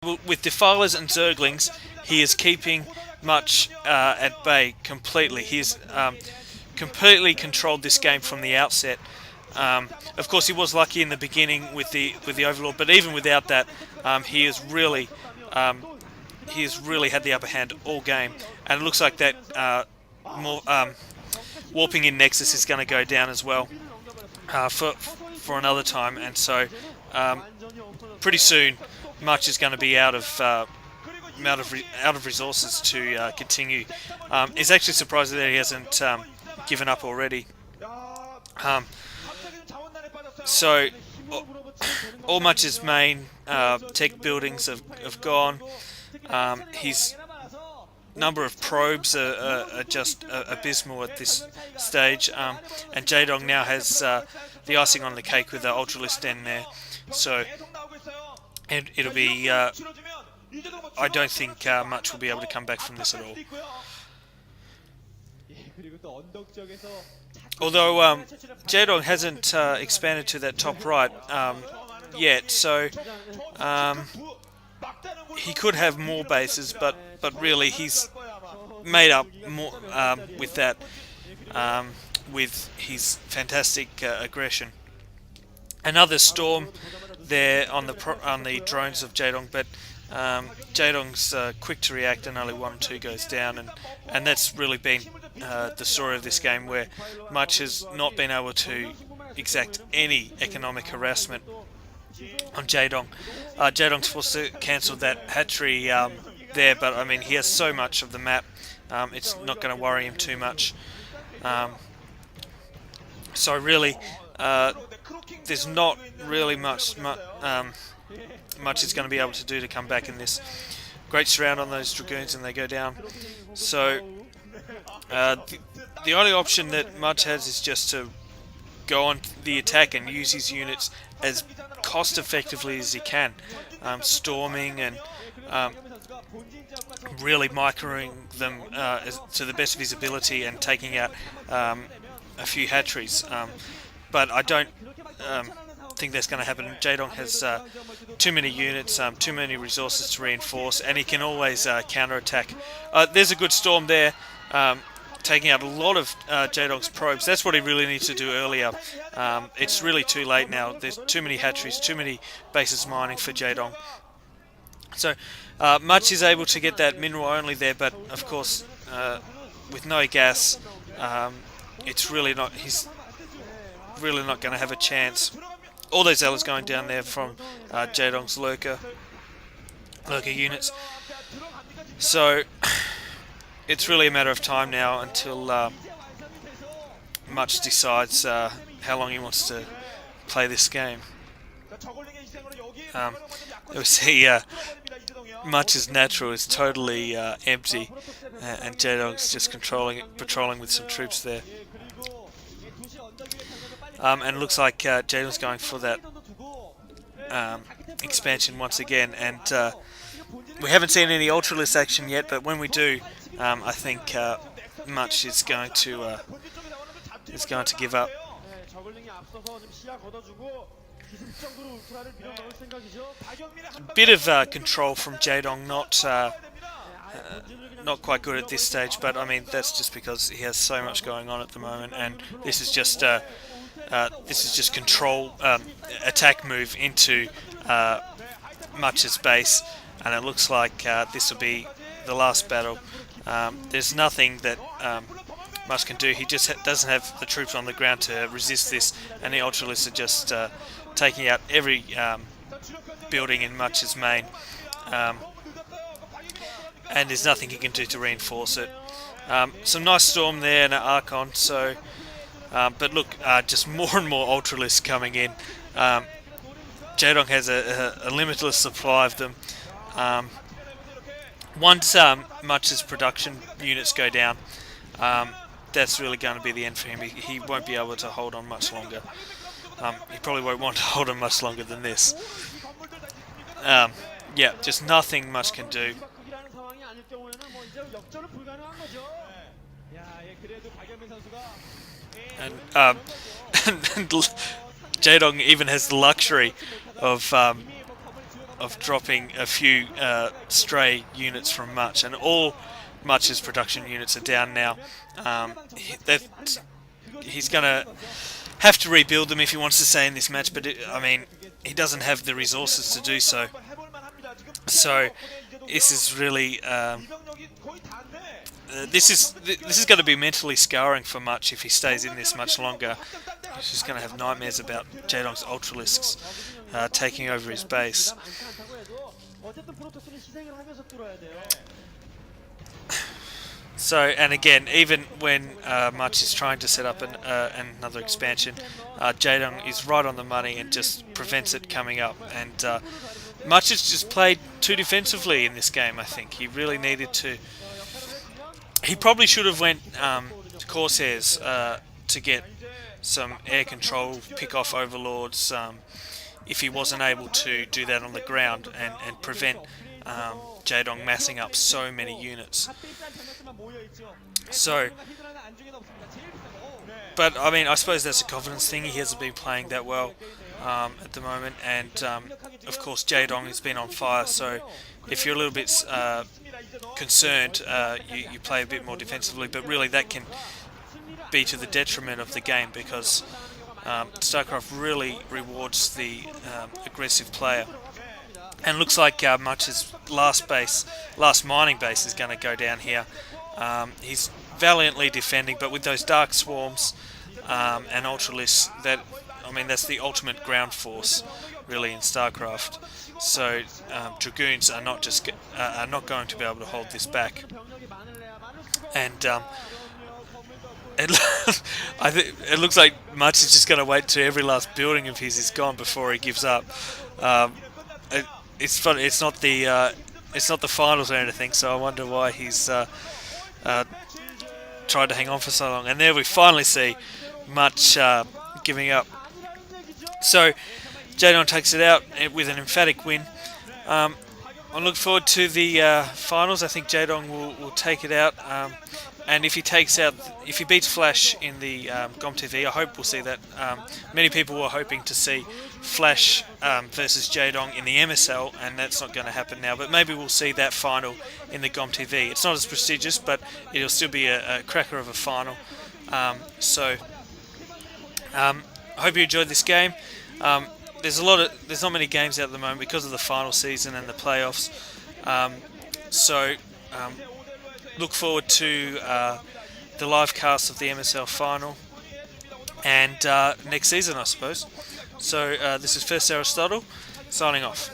with Defilers and Zerglings, he is keeping Much at bay completely. He's completely controlled this game from the outset. Of course, he was lucky in the beginning with the Overlord, but even without that, he has really had the upper hand all game. And it looks like that more warping in Nexus is going to go down as well for another time, and so pretty soon, Much is going to be out of resources to continue. It's actually surprising that he hasn't given up already. So all Much's main tech buildings have gone. His number of probes are just abysmal at this stage, and Jaedong now has the icing on the cake with the Ultralisk Den there. So it'll be. I don't think Much will be able to come back from this at all. Although Jaedong hasn't expanded to that top right yet, so he could have more bases, but really he's made up more with that, with his fantastic aggression. Another storm there on the drones of Jaedong, but Jaedong's quick to react and only 1-2 goes down, and that's really been the story of this game, where Much has not been able to exact any economic harassment on Jaedong. Jaedong's forced to cancel that hatchery there, but I mean he has so much of the map, it's not going to worry him too much. So really, there's not really much is going to be able to do to come back in this. Great surround on those Dragoons and they go down. So the only option that Much has is just to go on the attack and use his units as cost effectively as he can, storming and really microing them to the best of his ability and taking out a few hatcheries. But I don't think that's going to happen. Jaedong has too many units, too many resources to reinforce, and he can always counter-attack. There's a good storm there, taking out a lot of Jaedong's probes. That's what he really needs to do earlier. It's really too late now. There's too many hatcheries, too many bases mining for Jaedong. So Much is able to get that mineral only there, but of course with no gas, it's really not. He's really not going to have a chance. All those Zealots going down there from Jaedong's lurker units. So it's really a matter of time now until Much decides how long he wants to play this game. We see Much's natural is totally empty, and Jaedong's just patrolling with some troops there. And it looks like Jaedong's going for that expansion once again, and we haven't seen any Ultralisk action yet, but when we do, I think Much is going to give up. A bit of control from Jaedong, not quite good at this stage, but I mean that's just because he has so much going on at the moment, and this is just control attack move into Much's base, and it looks like this will be the last battle. There's nothing that Much can do. He just doesn't have the troops on the ground to resist this, and the Ultralists are just taking out every building in Much's main, and there's nothing he can do to reinforce it. Some nice storm there and an Archon, so but look, just more and more Ultralisks coming in. Jaedong has a limitless supply of them. Once Much's production units go down, that's really going to be the end for him. He won't be able to hold on much longer. He probably won't want to hold on much longer than this. Yeah, just nothing Much can do. And Jaedong even has the luxury of of dropping a few stray units from Much, and all Much's production units are down now. He's going to have to rebuild them if he wants to stay in this match, but I mean, he doesn't have the resources to do so. So this is really this is going to be mentally scarring for Much if he stays in this much longer. He's just going to have nightmares about Jaedong's Ultralisks taking over his base. So, and again, even when Much is trying to set up another expansion, Jaedong is right on the money and just prevents it coming up. And Much has just played too defensively in this game, I think. He really needed to... He probably should have went Corsairs to get some air control, pick off Overlords, if he wasn't able to do that on the ground and prevent Jaedong massing up so many units. So, but I mean, I suppose that's a confidence thing. He hasn't been playing that well at the moment, and of course Jaedong has been on fire. So, if you're a little bit concerned, you play a bit more defensively. But really, that can be to the detriment of the game because Starcraft really rewards the aggressive player. And looks like Much's last mining base is going to go down here. He's valiantly defending, but with those dark swarms and Ultralisks, that's the ultimate ground force, really, in Starcraft. So Dragoons are not going to be able to hold this back. And it looks like Much is just going to wait till every last building of his is gone before he gives up. It's not the finals or anything, so I wonder why he's tried to hang on for so long. And there we finally see Much giving up. So Jaedong takes it out with an emphatic win. I look forward to the finals. I think Jaedong will take it out. And if he beats Flash in the GomTV, I hope we'll see that. Many people were hoping to see Flash versus Jaedong in the MSL, and that's not going to happen now. But maybe we'll see that final in the GomTV. It's not as prestigious, but it'll still be a cracker of a final. I hope you enjoyed this game. There's not many games out at the moment because of the final season and the playoffs. Look forward to the live cast of the MSL final and next season, I suppose. So this is First Aristotle signing off.